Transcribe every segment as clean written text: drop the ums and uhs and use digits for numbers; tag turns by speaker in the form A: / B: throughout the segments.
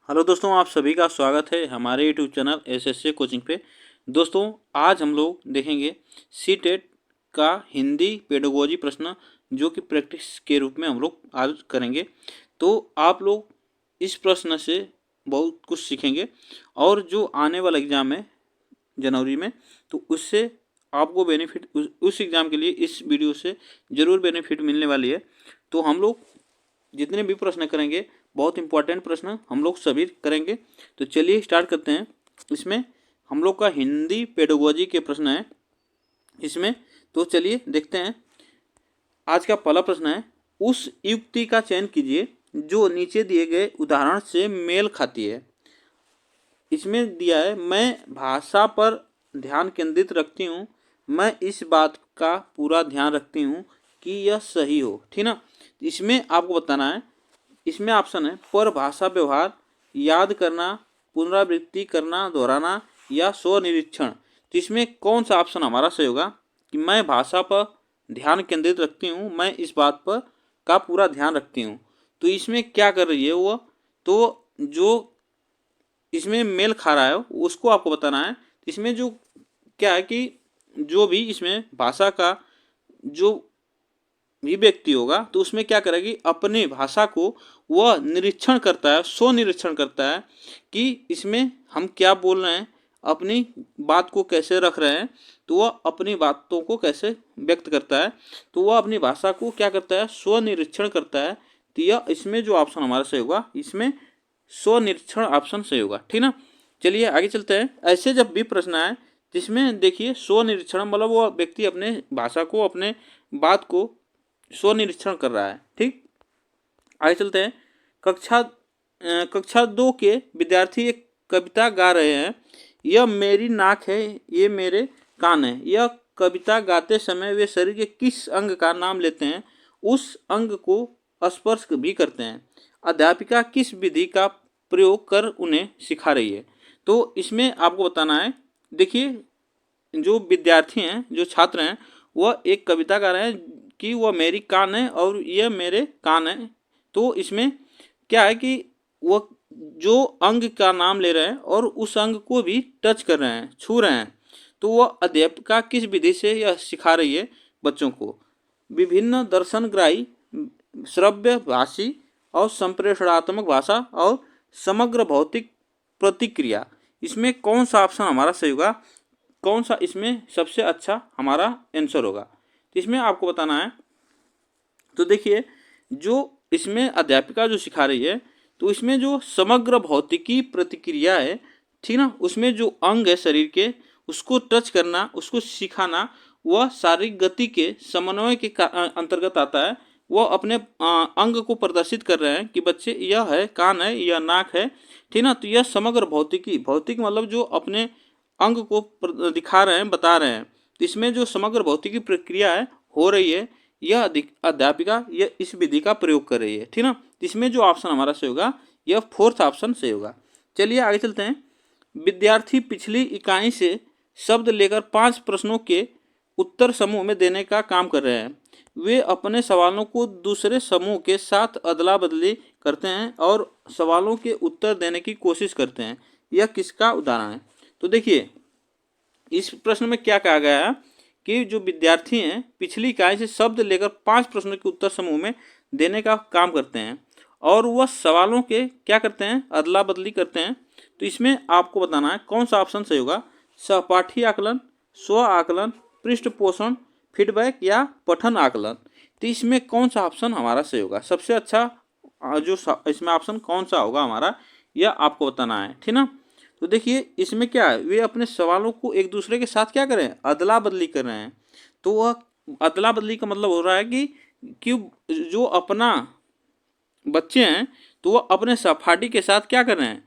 A: Hello दोस्तों, आप सभी का स्वागत है हमारे यूट्यूब चैनल एसएससी कोचिंग पे। दोस्तों, आज हम लोग देखेंगे सी टेट का हिंदी पेडागोजी प्रश्न, जो कि प्रैक्टिस के रूप में हम लोग आज करेंगे। तो आप लोग इस प्रश्न से बहुत कुछ सीखेंगे और जो आने वाला एग्ज़ाम है जनवरी में, तो उससे आपको बेनिफिट उस एग्ज़ाम के लिए इस वीडियो से ज़रूर बेनिफिट मिलने वाली है। तो हम लोग जितने भी प्रश्न करेंगे, बहुत इंपॉर्टेंट प्रश्न हम लोग सभी करेंगे। तो चलिए स्टार्ट करते हैं। इसमें हम लोग का हिंदी पेडागोजी के प्रश्न है इसमें। तो चलिए देखते हैं। आज का पहला प्रश्न है, उस युक्ति का चयन कीजिए जो नीचे दिए गए उदाहरण से मेल खाती है। इसमें दिया है, मैं भाषा पर ध्यान केंद्रित रखती हूँ, मैं इस बात का पूरा ध्यान रखती हूँ कि यह सही हो। ठीक ना। इसमें आपको बताना है, इसमें ऑप्शन है पर भाषा व्यवहार, याद करना, पुनरावृत्ति करना, दोहराना या स्वनिरीक्षण। तो इसमें कौन सा ऑप्शन हमारा सही होगा कि मैं भाषा पर ध्यान केंद्रित रखती हूँ, मैं इस बात पर का पूरा ध्यान रखती हूँ। तो इसमें क्या कर रही है वो, तो जो इसमें मेल खा रहा है उसको आपको बताना है। इसमें जो क्या है कि जो भी इसमें भाषा का जो भी व्यक्ति होगा, तो उसमें क्या करेगी, अपने भाषा को वह निरीक्षण करता है, स्व निरीक्षण करता है कि इसमें हम क्या बोल रहे हैं, अपनी बात को कैसे रख रहे हैं, तो वह अपनी बातों को कैसे व्यक्त करता है। तो वह अपनी भाषा को क्या करता है, स्व निरीक्षण करता है। तो यह इसमें जो ऑप्शन हमारा सही होगा, इसमें स्व निरीक्षण ऑप्शन सही होगा। ठीक ना। चलिए आगे चलते हैं। ऐसे जब भी प्रश्न आए जिसमें देखिए स्व निरीक्षण मतलब वह व्यक्ति अपने भाषा को, अपने बात को स्वनिरीक्षण कर रहा है। ठीक, आगे चलते हैं। कक्षा 2 के विद्यार्थी एक कविता गा रहे हैं। यह मेरी नाक है, ये मेरे कान है। यह कविता गाते समय वे शरीर के किस अंग का नाम लेते हैं, उस अंग को स्पर्श भी करते हैं। अध्यापिका किस विधि का प्रयोग कर उन्हें सिखा रही है। तो इसमें आपको बताना है, देखिए जो विद्यार्थी हैं, जो छात्र हैं, वह एक कविता गा रहे हैं कि वह मेरी कान है और यह मेरे कान है। तो इसमें क्या है कि वह जो अंग का नाम ले रहे हैं और उस अंग को भी टच कर रहे हैं, छू रहे हैं। तो वह अध्यापिका किस विधि से यह सिखा रही है बच्चों को। विभिन्न दर्शनग्राही, श्रव्य भाषी और संप्रेषणात्मक भाषा और समग्र भौतिक प्रतिक्रिया। इसमें कौन सा ऑप्शन हमारा सही होगा, कौन सा इसमें सबसे अच्छा हमारा आंसर होगा। तो इसमें आपको बताना है। तो देखिए जो इसमें अध्यापिका जो सिखा रही है, तो इसमें जो समग्र भौतिकी प्रतिक्रिया है, ठीक ना, उसमें जो अंग है शरीर के, उसको टच करना, उसको सिखाना, वह शारीरिक गति के समन्वय के अंतर्गत आता है। वह अपने अंग को प्रदर्शित कर रहे हैं कि बच्चे यह है कान है, यह नाक है। ठीक ना। तो यह समग्र भौतिकी, भौतिक मतलब जो अपने अंग को दिखा रहे हैं, बता रहे हैं। तो इसमें जो समग्र भौतिकी प्रक्रिया है हो रही है, यह अध्यापिका यह इस विधि का प्रयोग कर रही है। ठीक ना। इसमें जो ऑप्शन हमारा सही होगा, यह फोर्थ ऑप्शन सही होगा। चलिए आगे चलते हैं। विद्यार्थी पिछली इकाई से शब्द लेकर 5 प्रश्नों के उत्तर समूह में देने का काम कर रहे हैं। वे अपने सवालों को दूसरे समूह के साथ अदला बदली करते हैं और सवालों के उत्तर देने की कोशिश करते हैं। यह किसका उदाहरण है। तो देखिए इस प्रश्न में क्या कहा गया है कि जो विद्यार्थी हैं पिछली इकाई से शब्द लेकर 5 प्रश्नों के उत्तर समूह में देने का काम करते हैं और वह सवालों के क्या करते हैं, अदला बदली करते हैं। तो इसमें आपको बताना है कौन सा ऑप्शन सही होगा। सहपाठी आकलन, स्व आकलन, पृष्ठ पोषण, फीडबैक या पठन आकलन। तो इसमें कौन सा ऑप्शन हमारा सही होगा, सबसे अच्छा जो इसमें ऑप्शन कौन सा होगा हमारा, यह आपको बताना है। ठीक ना। तो देखिए इसमें क्या है, वे अपने सवालों को एक दूसरे के साथ क्या करें, अदला बदली कर रहे हैं। तो वह अदला बदली का मतलब हो रहा है कि जो अपना बच्चे हैं, तो वह अपने सहपाठी के साथ क्या कर रहे हैं,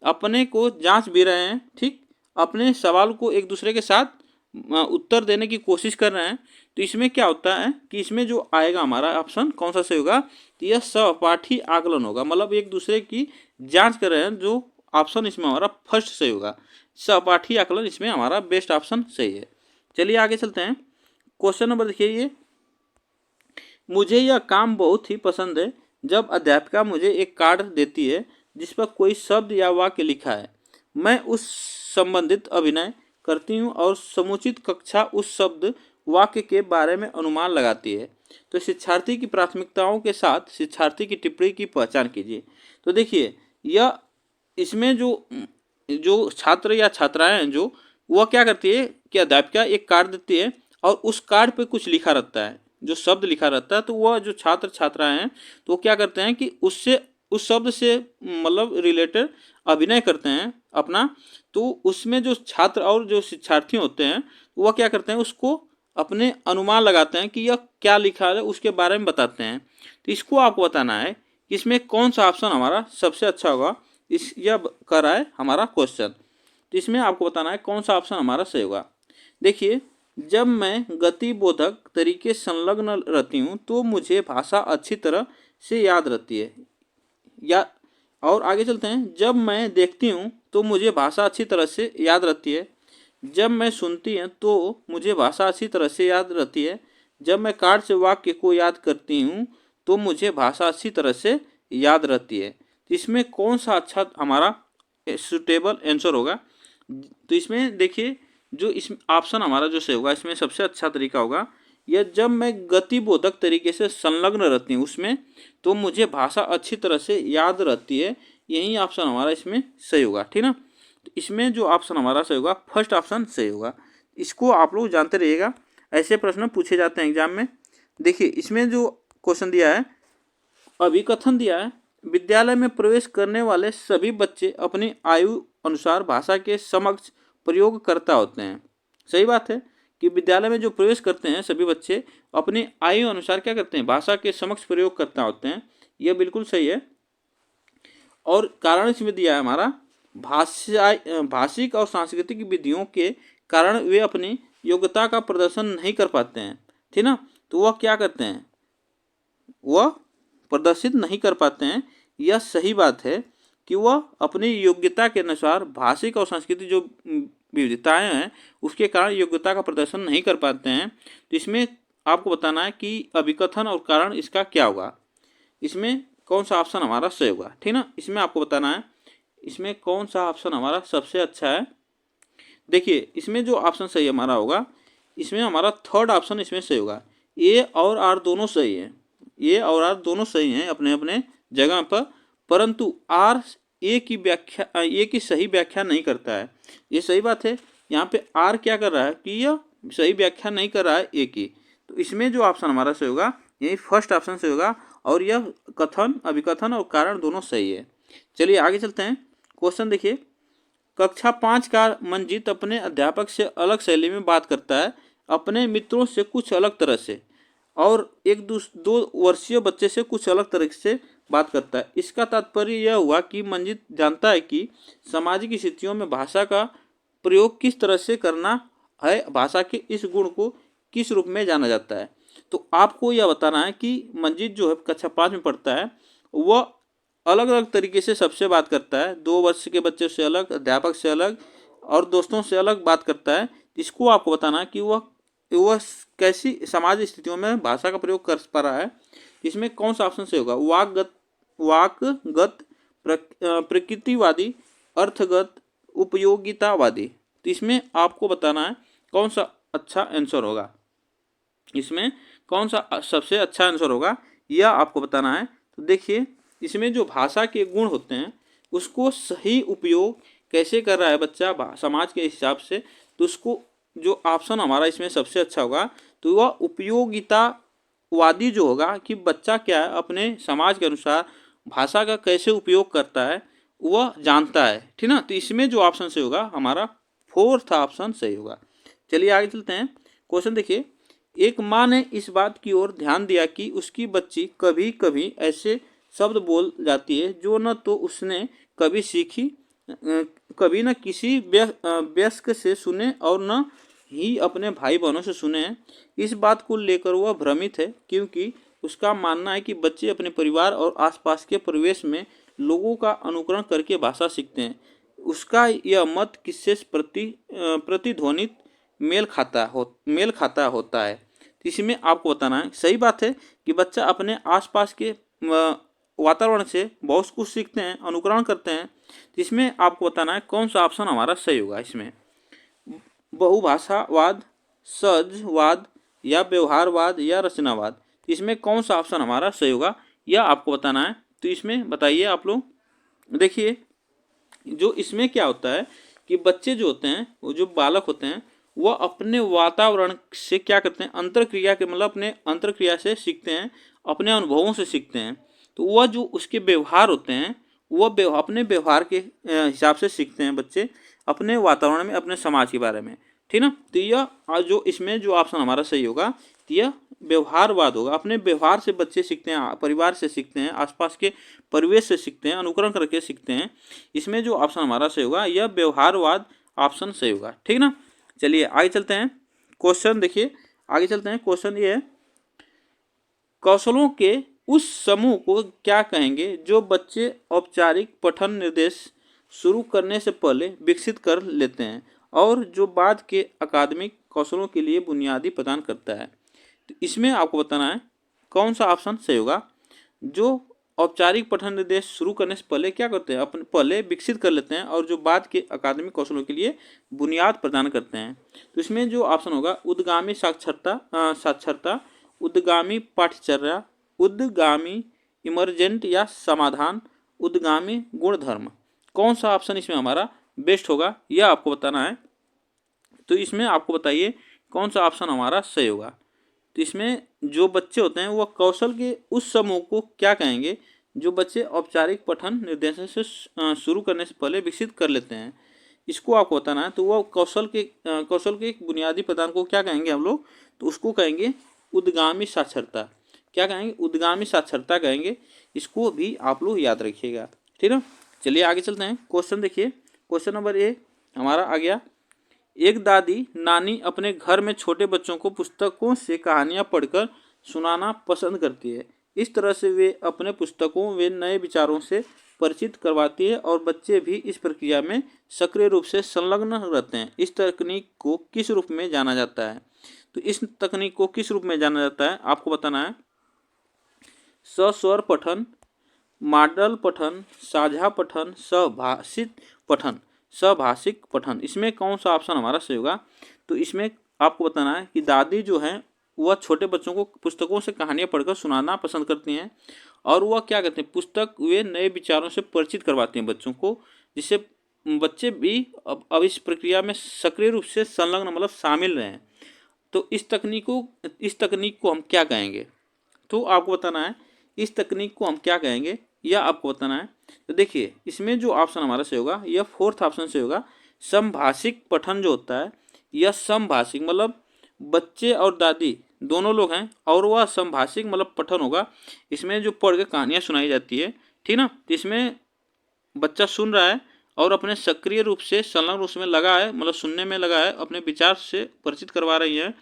A: अपने को जांच भी रहे हैं। ठीक, अपने सवाल को एक दूसरे के साथ उत्तर देने की कोशिश कर रहे हैं। तो इसमें क्या होता है कि इसमें जो आएगा हमारा ऑप्शन कौन सा सही होगा, तो यह सहपाठी आकलन होगा, मतलब एक दूसरे की जांच कर रहे हैं। जो ऑप्शन इसमें हमारा फर्स्ट सही होगा, सहपाठी आकलन, इसमें हमारा बेस्ट ऑप्शन सही है। चलिए आगे चलते हैं। क्वेश्चन नंबर देखिए, ये मुझे यह काम बहुत ही पसंद है। जब अध्यापिका मुझे एक कार्ड देती है जिस पर कोई शब्द या वाक्य लिखा है, मैं उस संबंधित अभिनय करती हूँ और समुचित कक्षा उस शब्द वाक्य के बारे में अनुमान लगाती है। तो शिक्षार्थी की प्राथमिकताओं के साथ शिक्षार्थी की टिप्पणी की पहचान कीजिए। तो देखिए, यह इसमें जो जो छात्र या छात्राएं हैं, जो वह क्या करती है कि अध्यापिका एक कार्ड देती है और उस कार्ड पे कुछ लिखा रहता है, जो शब्द लिखा रहता है, तो वह जो छात्र छात्राएं हैं तो वो क्या करते हैं कि उससे उस शब्द से मतलब रिलेटेड अभिनय करते हैं अपना। तो उसमें जो छात्र और जो शिक्षार्थी होते हैं वह क्या करते हैं, उसको अपने अनुमान लगाते हैं कि यह क्या लिखा है, उसके बारे में बताते हैं। तो इसको आपको बताना है कि इसमें कौन सा ऑप्शन हमारा सबसे अच्छा होगा। इस यह कर रहा है हमारा क्वेश्चन, तो इसमें आपको बताना है कौन सा ऑप्शन हमारा सही होगा। देखिए, जब मैं गतिबोधक तरीके संलग्न रहती हूँ तो मुझे भाषा अच्छी तरह से याद रहती है। या और आगे चलते हैं, जब मैं देखती हूँ तो मुझे भाषा अच्छी तरह से याद रहती है। जब मैं सुनती हूँ तो मुझे भाषा अच्छी तरह से याद रहती है। जब मैं कार्ड से वाक्य को याद करती हूँ तो मुझे भाषा अच्छी तरह से याद रहती है। तो इसमें कौन सा अच्छा हमारा सुटेबल आंसर होगा। तो इसमें देखिए, जो इस ऑप्शन हमारा जो सही होगा, इसमें सबसे अच्छा तरीका होगा या जब मैं गतिबोधक तरीके से संलग्न रहती हूँ उसमें तो मुझे भाषा अच्छी तरह से याद रहती है। यही ऑप्शन हमारा इसमें सही होगा, ठीक ना। तो इसमें जो ऑप्शन हमारा सही होगा, फर्स्ट ऑप्शन सही होगा। इसको आप लोग जानते रहिएगा, ऐसे प्रश्न पूछे जाते हैं एग्जाम में। देखिए, इसमें जो क्वेश्चन दिया है, अभिकथन दिया है, विद्यालय में प्रवेश करने वाले सभी बच्चे अपनी आयु अनुसार भाषा के समक्ष प्रयोगकर्ता होते हैं। सही बात है कि विद्यालय में जो प्रवेश करते हैं सभी बच्चे अपनी आयु अनुसार क्या करते हैं, भाषा के समक्ष प्रयोगकर्ता होते हैं। यह बिल्कुल सही है। और कारण इसमें दिया है हमारा, भाषिक और सांस्कृतिक विधियों के कारण वे अपनी योग्यता का प्रदर्शन नहीं कर पाते हैं, ठीक ना। तो वह क्या करते हैं, वह प्रदर्शित नहीं कर पाते हैं। यह सही बात है कि वह अपनी योग्यता के अनुसार भाषिक और सांस्कृतिक जो विविधताएं हैं उसके कारण योग्यता का प्रदर्शन नहीं कर पाते हैं। तो इसमें आपको बताना है कि अभिकथन और कारण इसका क्या होगा, इसमें कौन सा ऑप्शन हमारा सही होगा, ठीक ना। इसमें आपको बताना है इसमें कौन सा ऑप्शन हमारा सबसे अच्छा है। देखिए, इसमें जो ऑप्शन सही हमारा होगा, इसमें हमारा थर्ड ऑप्शन इसमें सही होगा। ए और आर दोनों सही हैं, ए और आर दोनों सही हैं अपने अपने जगह पर, परंतु आर ए की सही व्याख्या नहीं करता है। ये सही बात है। यहाँ पे आर क्या कर रहा है कि यह सही व्याख्या नहीं कर रहा है ए की। तो इसमें जो ऑप्शन हमारा सही होगा, यही फर्स्ट ऑप्शन सही होगा। और यह कथन, अभिकथन और कारण दोनों सही है। चलिए आगे चलते हैं। क्वेश्चन देखिए, कक्षा 5 का मंजीत अपने अध्यापक से अलग शैली में बात करता है, अपने मित्रों से कुछ अलग तरह से, और एक 2 वर्षीय बच्चे से कुछ अलग तरह से बात करता है। इसका तात्पर्य यह हुआ कि मंजीत जानता है कि सामाजिक स्थितियों में भाषा का प्रयोग किस तरह से करना है, भाषा के इस गुण को किस रूप में जाना जाता है। तो आपको यह बताना है कि मंजीत जो है कक्षा 5 में पढ़ता है, वह अलग अलग तरीके से सबसे बात करता है। 2 वर्ष के बच्चे से अलग, अध्यापक से अलग और दोस्तों से अलग बात करता है। इसको आपको बताना है कि वह कैसी समाज स्थितियों में भाषा का प्रयोग कर पा रहा है। इसमें कौन सा ऑप्शन से होगा, वाकगत, प्रकृतिवादी, अर्थगत, उपयोगितावादी। तो इसमें आपको बताना है कौन सा अच्छा आंसर होगा, इसमें कौन सा सबसे अच्छा आंसर होगा यह आपको बताना है। तो देखिए, इसमें जो भाषा के गुण होते हैं उसको सही उपयोग कैसे कर रहा है बच्चा समाज के हिसाब से, तो उसको जो ऑप्शन हमारा इसमें सबसे अच्छा होगा तो वह उपयोगितावादी जो होगा, कि बच्चा क्या है अपने समाज के अनुसार भाषा का कैसे उपयोग करता है वह जानता है, ठीक ना। तो इसमें जो ऑप्शन सही होगा हमारा फोर्थ ऑप्शन सही होगा। चलिए आगे चलते हैं। क्वेश्चन देखिए, एक माँ ने इस बात की ओर ध्यान दिया कि उसकी बच्ची कभी कभी ऐसे शब्द बोल जाती है जो न तो उसने कभी सीखी, कभी न किसी वयस्क से सुने और न ही अपने भाई बहनों से सुने हैं। इस बात को लेकर वह भ्रमित है, क्योंकि उसका मानना है कि बच्चे अपने परिवार और आसपास के परिवेश में लोगों का अनुकरण करके भाषा सीखते हैं। उसका यह मत किससे प्रतिध्वनित मेल खाता होता है। इसमें आपको बताना है, सही बात है कि बच्चा अपने आसपास के वातावरण से बहुत कुछ सीखते हैं, अनुकरण करते हैं। तो इसमें आपको बताना है कौन सा ऑप्शन हमारा सही होगा। इसमें बहुभाषावाद, सहजवाद या व्यवहारवाद या रचनावाद, इसमें कौन सा ऑप्शन हमारा सही होगा यह आपको बताना है। तो इसमें बताइए आप लोग। देखिए जो इसमें क्या होता है कि बच्चे जो होते हैं, वो जो बालक होते हैं, वह अपने वातावरण से क्या करते हैं, अंतरक्रिया के मतलब अपने अंतरक्रिया से सीखते हैं, अपने अनुभवों से सीखते हैं। तो वह जो उसके व्यवहार होते हैं, वह अपने व्यवहार के हिसाब से सीखते हैं बच्चे, अपने वातावरण में, अपने समाज के बारे में। ठीक ना। तो यह जो इसमें जो ऑप्शन हमारा सही होगा, तो यह व्यवहारवाद होगा। अपने व्यवहार से बच्चे सीखते हैं, परिवार से सीखते हैं, आसपास के परिवेश से सीखते हैं, अनुकरण करके सीखते हैं। इसमें जो ऑप्शन हमारा सही होगा यह व्यवहारवाद ऑप्शन सही होगा। ठीक ना। चलिए आगे चलते हैं। क्वेश्चन देखिए, आगे चलते हैं। क्वेश्चन ये है, कौशलों के उस समूह को क्या कहेंगे जो बच्चे औपचारिक पठन निर्देश शुरू करने से पहले विकसित कर लेते हैं और जो बाद के अकादमिक कौशलों के लिए बुनियादी प्रदान करता है। तो इसमें आपको बताना है कौन सा ऑप्शन सही होगा। जो औपचारिक पठन निर्देश शुरू करने से पहले क्या करते हैं, अपने पहले विकसित कर लेते हैं और जो बाद के अकादमिक कौशलों के लिए बुनियाद प्रदान करते हैं। तो इसमें जो ऑप्शन होगा उद्गामी साक्षरता, उद्गामी पाठ्यचर्या, उद्गामी इमरजेंट या समाधान, उद्गामी गुणधर्म, कौन सा ऑप्शन इसमें हमारा बेस्ट होगा यह आपको बताना है। तो इसमें आपको बताइए कौन सा ऑप्शन हमारा सही होगा। तो इसमें जो बच्चे होते हैं वह कौशल के उस समूह को क्या कहेंगे जो बच्चे औपचारिक पठन निर्देशन से शुरू करने से पहले विकसित कर लेते हैं, इसको आपको बताना है। तो वह कौशल के एक बुनियादी प्रदान को क्या कहेंगे हम लोग, तो उसको कहेंगे उद्गामी साक्षरता। क्या कहेंगे, उद्गामी साक्षरता कहेंगे। इसको भी आप लोग याद रखिएगा। ठीक है। चलिए आगे चलते हैं। क्वेश्चन देखिए, क्वेश्चन नंबर ए हमारा आ गया, एक दादी नानी अपने घर में छोटे बच्चों को पुस्तकों से कहानियां पढ़कर सुनाना पसंद करती है। इस तरह से वे अपने पुस्तकों वे नए विचारों से परिचित करवाती है और बच्चे भी इस प्रक्रिया में सक्रिय रूप से संलग्न रहते हैं। इस तकनीक को किस रूप में जाना जाता है। तो इस तकनीक को किस रूप में जाना जाता है आपको बताना है। सस्वर पठन, मॉडल पठन, साझा पठन, सहभाषिक पठन, इसमें कौन सा ऑप्शन हमारा सही होगा। तो इसमें आपको बताना है कि दादी जो है वह छोटे बच्चों को पुस्तकों से कहानियां पढ़कर सुनाना पसंद करती हैं और वह क्या कहते हैं, पुस्तक वे नए विचारों से परिचित करवाती हैं बच्चों को, जिससे बच्चे भी अब इस प्रक्रिया में सक्रिय रूप से संलग्न मतलब शामिल रहें। तो इस तकनीक को हम क्या कहेंगे, तो आपको बताना है इस तकनीक को हम क्या कहेंगे यह आपको बताना है। तो देखिए इसमें जो ऑप्शन हमारा सही होगा यह फोर्थ ऑप्शन से होगा। समभाषिक पठन जो होता है यह समभाषिक मतलब बच्चे और दादी दोनों लोग हैं और वह समभाषिक मतलब पठन होगा। इसमें जो पढ़ के कहानियाँ सुनाई जाती है, ठीक ना। तो इसमें बच्चा सुन रहा है और अपने सक्रिय रूप से संलग्न उसमें लगा है, मतलब सुनने में लगा है, अपने विचार से परिचित करवा रही है।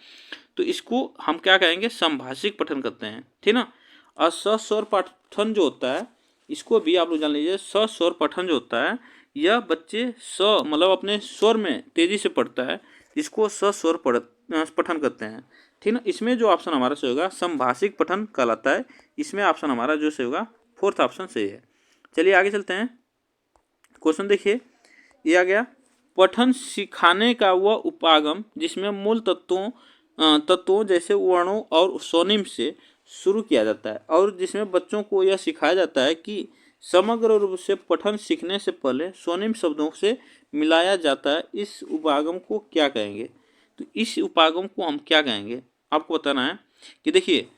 A: तो इसको हम क्या कहेंगे, समभाषिक पठन करते हैं। ठीक ना। और सस्वर पठन जो होता है इसको भी आप लोग जान लीजिए। सस्वर पठन जो होता है यह बच्चे मतलब अपने स्वर में तेजी से पढ़ता है, इसको सस्वर पठन करते हैं। ठीक ना। इसमें जो ऑप्शन हमारा सही होगा समभाषिक पठन कहलाता है। इसमें ऑप्शन हमारा जो सही होगा फोर्थ ऑप्शन सही है। चलिए आगे चलते हैं। क्वेश्चन देखिए ये आ गया, पठन सिखाने का वह उपागम जिसमें मूल तत्वों जैसे वर्णों और स्वनिम से शुरू किया जाता है और जिसमें बच्चों को यह सिखाया जाता है कि समग्र रूप से पठन सीखने से पहले स्वनिम शब्दों से मिलाया जाता है, इस उपागम को क्या कहेंगे। तो इस उपागम को हम क्या कहेंगे आपको बताना है कि देखिए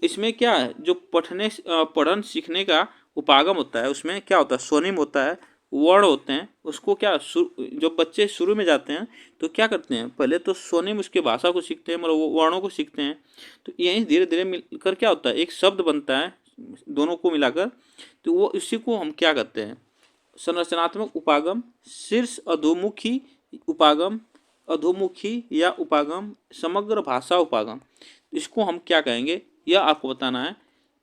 A: इसमें क्या है, जो पठन सीखने का उपागम होता है उसमें क्या होता है, स्वनिम होता है, वर्ण होते हैं। उसको क्या जब बच्चे शुरू में जाते हैं तो क्या करते हैं, पहले तो स्वनिम उसके भाषा को सीखते हैं, मतलब वर्णों को सीखते हैं। तो यही धीरे धीरे मिलकर क्या होता है एक शब्द बनता है दोनों को मिलाकर। तो वो इसी को हम क्या कहते हैं, संरचनात्मक उपागम, शीर्ष अधोमुखी उपागम, अधोमुखी या उपागम, समग्र भाषा उपागम, इसको हम क्या कहेंगे यह आपको बताना है।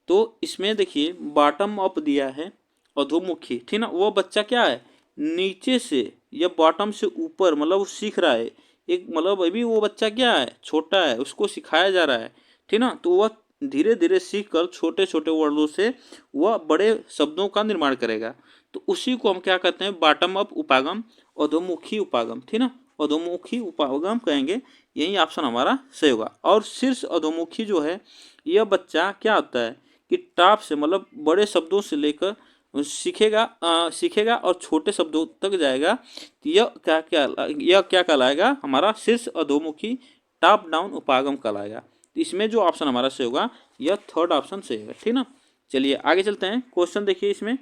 A: तो इसमें देखिए बॉटम अप दिया है अधोमुखी, ठीक ना। वो बच्चा क्या है नीचे से या बॉटम से ऊपर मतलब वो सीख रहा है एक, मतलब अभी वो बच्चा क्या है छोटा है, उसको सिखाया जा रहा है, ठीक ना। तो वह धीरे धीरे सीखकर छोटे छोटे वर्डों से वह बड़े शब्दों का निर्माण करेगा। तो उसी को हम क्या कहते हैं, बॉटम अप उपागम, अधोमुखी उपागम, ठीक ना, अधोमुखी उपागम कहेंगे। यही ऑप्शन हमारा सही होगा। और शीर्ष अधोमुखी जो है, यह बच्चा क्या होता है कि टॉप से मतलब बड़े शब्दों से लेकर सीखेगा और छोटे शब्दों तक जाएगा। तो यह क्या कहलाएगा, हमारा शीर्ष अधोमुखी टॉप डाउन उपागम कहलाएगा। तो इसमें जो ऑप्शन हमारा सही होगा, यह थर्ड ऑप्शन सही होगा, ठीक ना। चलिए आगे चलते हैं। क्वेश्चन देखिए, इसमें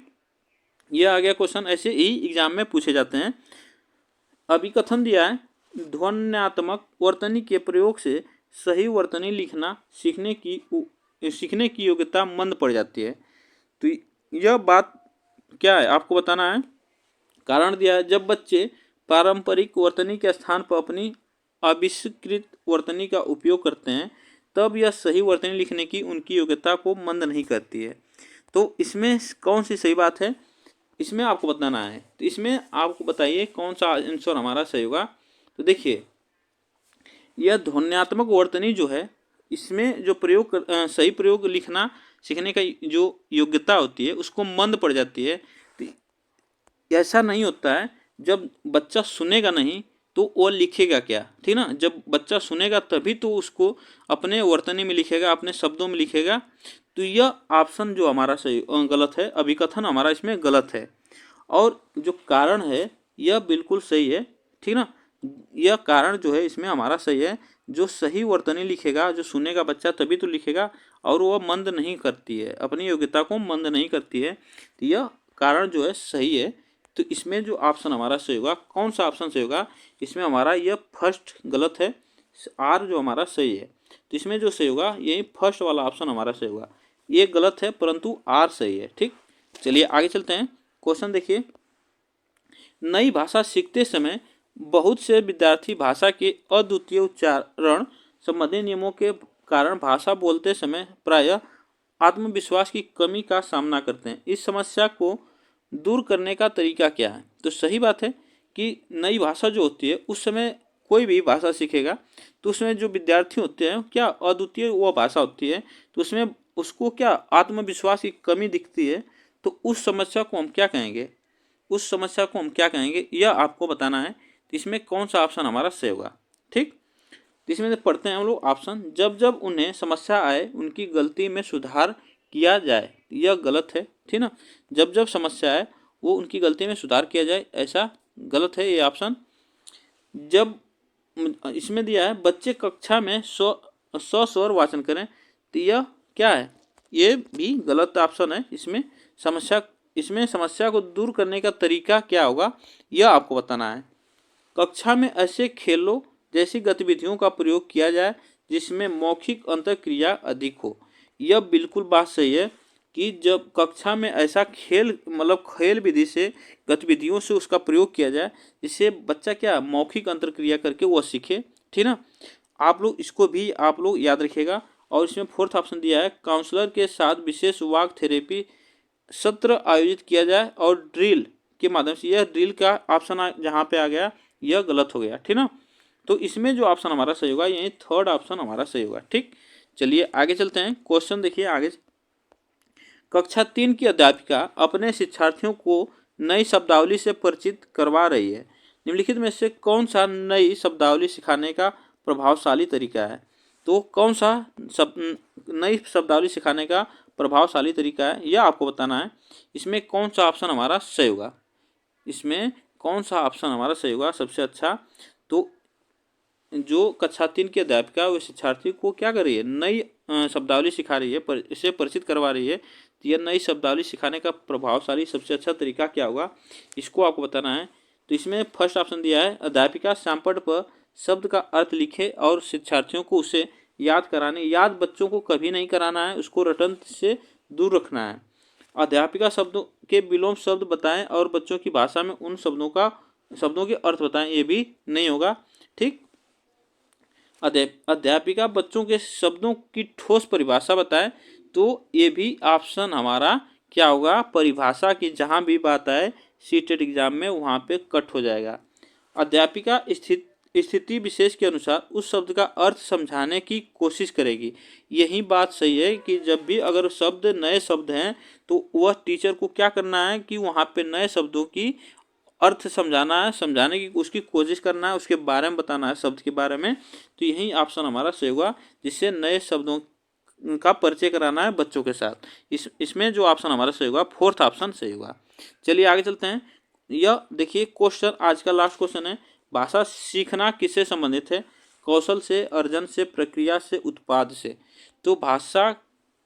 A: यह आ गया क्वेश्चन, ऐसे ही एग्जाम में पूछे जाते हैं। अभिकथन दिया है, ध्वन्यात्मक वर्तनी के प्रयोग से सही वर्तनी लिखना सीखने की योग्यता मंद पड़ जाती है। तो यह बात क्या है, आपको बताना है। कारण दिया है, जब बच्चे पारंपरिक वर्तनी के स्थान पर अपनी आविष्कृत वर्तनी का उपयोग करते हैं, तब यह सही वर्तनी लिखने की उनकी योग्यता को मंद नहीं करती है। तो इसमें कौन सी सही बात है, इसमें आपको बताना है। तो इसमें आपको बताइए कौन सा आंसर हमारा सही होगा। तो देखिए, यह ध्वन्यात्मक वर्तनी जो है, इसमें जो सही प्रयोग लिखना सीखने का जो योग्यता होती है उसको मंद पड़ जाती है। तो ऐसा नहीं होता है, जब बच्चा सुनेगा नहीं तो वो लिखेगा क्या, ठीक ना। जब बच्चा सुनेगा तभी तो उसको अपने वर्तनी में लिखेगा, अपने शब्दों में लिखेगा। तो यह ऑप्शन जो हमारा सही गलत है, अभिकथन हमारा इसमें गलत है। और जो कारण है यह बिल्कुल सही है, ठीक ना। यह कारण जो है इसमें हमारा सही है। जो सही वर्तनी लिखेगा, जो सुनेगा बच्चा तभी तो लिखेगा, और वह मंद नहीं करती है, अपनी योग्यता को मंद नहीं करती है। तो यह कारण जो है सही है। तो इसमें जो ऑप्शन हमारा सही होगा, कौन सा ऑप्शन सही होगा, इसमें हमारा यह फर्स्ट गलत है, आर जो हमारा सही है। तो इसमें जो सही होगा यही फर्स्ट वाला ऑप्शन हमारा सही होगा। ये गलत है परंतु आर सही है, ठीक। चलिए आगे चलते हैं। क्वेश्चन देखिए, नई भाषा सीखते समय बहुत से विद्यार्थी भाषा के अद्वितीय उच्चारण संबंधी नियमों के कारण भाषा बोलते समय प्रायः आत्मविश्वास की कमी का सामना करते हैं। इस समस्या को दूर करने का तरीका क्या है। तो सही बात है कि नई भाषा जो होती है उस समय कोई भी भाषा सीखेगा तो उसमें जो विद्यार्थी होते हैं क्या अद्वितीय वो भाषा होती है, तो उसमें उसको क्या आत्मविश्वास की कमी दिखती है। तो उस समस्या को हम क्या कहेंगे, उस समस्या को हम क्या कहेंगे, यह आपको बताना है। तो इसमें कौन सा ऑप्शन हमारा सही होगा, ठीक। तो इसमें पढ़ते हैं हम लोग ऑप्शन, जब जब उन्हें समस्या आए उनकी गलती में सुधार किया जाए, यह गलत है, ठीक ना। जब जब समस्या आए वो उनकी गलती में सुधार किया जाए, ऐसा गलत है ये ऑप्शन। जब इसमें दिया है बच्चे कक्षा में स्वर वाचन करें, तो यह क्या है, ये भी गलत ऑप्शन है। इसमें समस्या को दूर करने का तरीका क्या होगा, यह आपको बताना है। कक्षा में ऐसे खेलों जैसी गतिविधियों का प्रयोग किया जाए जिसमें मौखिक अंतःक्रिया अधिक हो। यह बिल्कुल बात सही है कि जब कक्षा में ऐसा खेल विधि से गतिविधियों से उसका प्रयोग किया जाए जिससे बच्चा क्या मौखिक अंतःक्रिया करके वह सीखे, ठीक ना। आप लोग इसको भी आप लोग याद रखिएगा। और इसमें फोर्थ ऑप्शन दिया है, काउंसलर के साथ विशेष वाक थेरेपी सत्र आयोजित किया जाए और ड्रिल के माध्यम से, यह ड्रिल का ऑप्शन जहाँ पे आ गया यह गलत हो गया, ठीक ना। तो इसमें जो ऑप्शन हमारा सही होगा यही थर्ड ऑप्शन हमारा सही होगा, ठीक। चलिए आगे चलते हैं। क्वेश्चन देखिए आगे, कक्षा 3 की अध्यापिका अपने शिक्षार्थियों को नई शब्दावली से परिचित करवा रही है। निम्नलिखित में से कौन सा नई शब्दावली सिखाने का प्रभावशाली तरीका है। तो कौन सा नई शब्दावली सिखाने का प्रभावशाली तरीका है यह आपको बताना है। इसमें कौन सा ऑप्शन हमारा सही होगा, इसमें कौन सा ऑप्शन हमारा सही होगा सबसे अच्छा। तो जो कक्षा 3 की अध्यापिका वो शिक्षार्थी को क्या कर रही है, नई शब्दावली सिखा रही है, इसे परिचित करवा रही है। तो यह नई शब्दावली सिखाने का प्रभावशाली सबसे अच्छा तरीका क्या होगा, इसको आपको बताना है। तो इसमें फर्स्ट ऑप्शन दिया है, अध्यापिका सैंपल पर शब्द का अर्थ लिखे और शिक्षार्थियों को उसे याद बच्चों को कभी नहीं कराना है, उसको रटन से दूर रखना है। अध्यापिका शब्दों के विलोम शब्द बताएं और बच्चों की भाषा में उन शब्दों के अर्थ बताएं, ये भी नहीं होगा, ठीक। अध्यापिका बच्चों के शब्दों की ठोस परिभाषा बताए, तो ये भी ऑप्शन हमारा क्या होगा, परिभाषा की जहाँ भी बात आए सीटेट एग्जाम में वहाँ पे कट हो जाएगा। अध्यापिका स्थिति विशेष के अनुसार उस शब्द का अर्थ समझाने की कोशिश करेगी। यही बात सही है कि जब भी अगर शब्द नए शब्द हैं तो वह टीचर को क्या करना है कि वहाँ पे नए शब्दों की अर्थ समझाना है, समझाने की उसकी कोशिश करना है, उसके बारे में बताना है शब्द के बारे में। तो यही ऑप्शन हमारा सही होगा, जिससे नए शब्दों का परिचय कराना है बच्चों के साथ। इसमें जो ऑप्शन हमारा सही होगा, फोर्थ ऑप्शन सही होगा। चलिए आगे चलते हैं। यह देखिए क्वेश्चन, आज का लास्ट क्वेश्चन है, भाषा सीखना किससे संबंधित है? कौशल से, अर्जन से, प्रक्रिया से, उत्पाद से। तो भाषा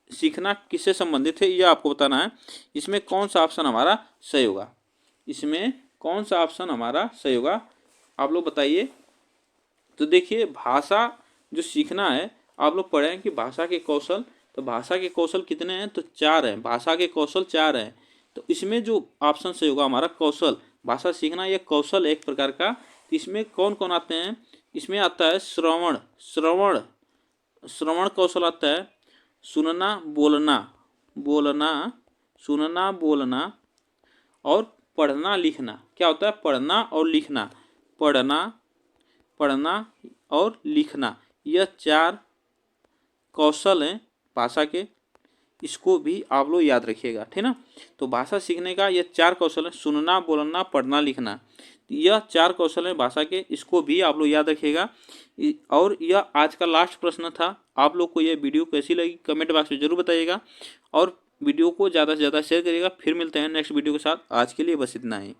A: सीखना किससे संबंधित है यह आपको बताना है। इसमें कौन सा ऑप्शन हमारा सही होगा? इसमें कौन सा ऑप्शन हमारा सही होगा, आप लोग बताइए। तो देखिए भाषा जो सीखना है, आप लोग पढ़े हैं कि भाषा के कौशल, तो भाषा के कौशल कितने हैं? तो 4 हैं। भाषा के कौशल 4 हैं। तो इसमें जो ऑप्शन सही होगा हमारा कौशल, भाषा सीखना यह कौशल एक प्रकार का। तो इसमें कौन कौन आते हैं? इसमें आता है श्रवण, श्रवण कौशल आता है, सुनना बोलना, सुनना बोलना, और पढ़ना लिखना। क्या होता है? पढ़ना और लिखना, पढ़ना और लिखना, यह 4 कौशल हैं भाषा के। इसको भी आप लोग याद रखिएगा, ठीक ना। तो भाषा सीखने का ये 4 कौशल है, सुनना बोलना पढ़ना लिखना, यह 4 कौशल है भाषा के। इसको भी आप लोग याद रखिएगा। और यह आज का लास्ट प्रश्न था। आप लोग को यह वीडियो कैसी लगी कमेंट बॉक्स में जरूर बताइएगा, और वीडियो को ज़्यादा से ज़्यादा शेयर करिएगा। फिर मिलते हैं नेक्स्ट वीडियो के साथ। आज के लिए बस इतना ही।